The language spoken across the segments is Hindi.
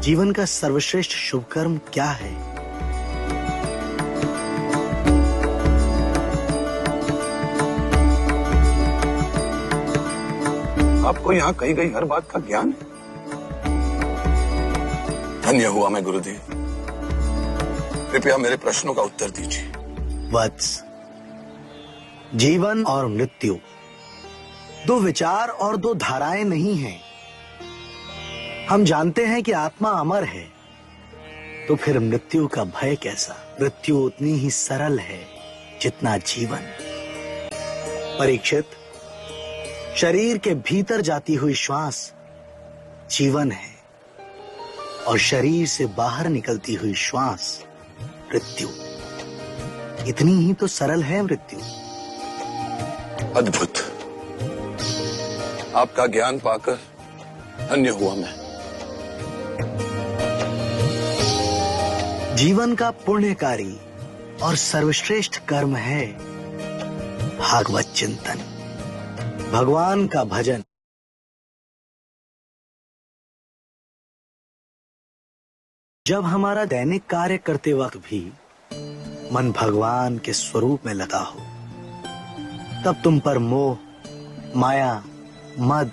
जीवन का सर्वश्रेष्ठ शुभ कर्म क्या है? आपको यहाँ कही गई हर बात का ज्ञान है। धन्य हुआ मैं गुरुदेव। कृपया मेरे प्रश्नों का उत्तर दीजिए। वत्स, जीवन और मृत्यु दो विचार और दो धाराएं नहीं हैं। हम जानते हैं कि आत्मा अमर है, तो फिर मृत्यु का भय कैसा? मृत्यु उतनी ही सरल है जितना जीवन। परीक्षित, शरीर के भीतर जाती हुई श्वास जीवन है और शरीर से बाहर निकलती हुई श्वास मृत्यु। इतनी ही तो सरल है मृत्यु। अद्भुत। आपका ज्ञान पाकर धन्य हुआ मैं। जीवन का पुण्यकारी और सर्वश्रेष्ठ कर्म है भागवत चिंतन, भगवान का भजन। जब हमारा दैनिक कार्य करते वक्त भी मन भगवान के स्वरूप में लगा हो, तब तुम पर मोह, माया, मद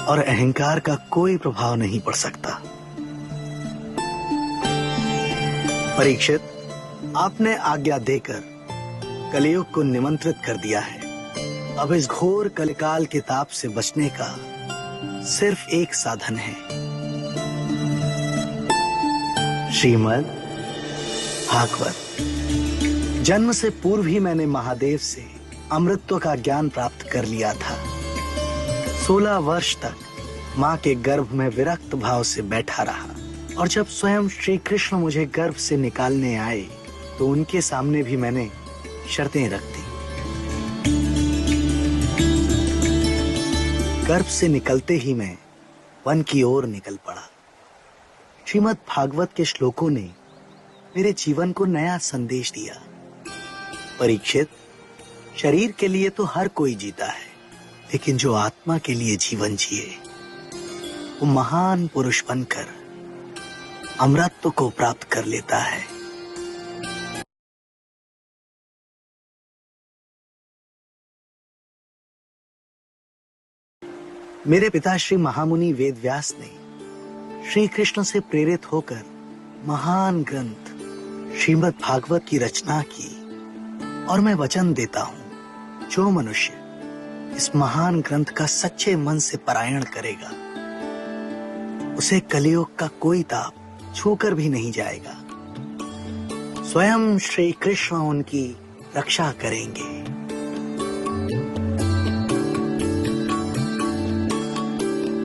और अहंकार का कोई प्रभाव नहीं पड़ सकता। परीक्षित, आपने आज्ञा देकर कलियुग को निमंत्रित कर दिया है। अब इस घोर कलिकाल के ताप से बचने का सिर्फ एक साधन है, श्रीमद् भागवत। जन्म से पूर्व ही मैंने महादेव से अमृतत्व का ज्ञान प्राप्त कर लिया था। 16 वर्ष तक मां के गर्भ में विरक्त भाव से बैठा रहा, और जब स्वयं श्री कृष्ण मुझे गर्भ से निकालने आए तो उनके सामने भी मैंने शर्तें रख दी। गर्भ से निकलते ही मैं वन की ओर निकल पड़ा। श्रीमद् भागवत के श्लोकों ने मेरे जीवन को नया संदेश दिया। परीक्षित, शरीर के लिए तो हर कोई जीता है, लेकिन जो आत्मा के लिए जीवन जिए वो महान पुरुष बनकर अमरत्व को प्राप्त कर लेता है। मेरे पिता श्री महामुनि वेदव्यास ने श्री कृष्ण से प्रेरित होकर महान ग्रंथ श्रीमद् भागवत की रचना की, और मैं वचन देता हूं, जो मनुष्य इस महान ग्रंथ का सच्चे मन से पारायण करेगा उसे कलियुग का कोई ताप छूकर भी नहीं जाएगा। स्वयं श्री कृष्ण उनकी रक्षा करेंगे।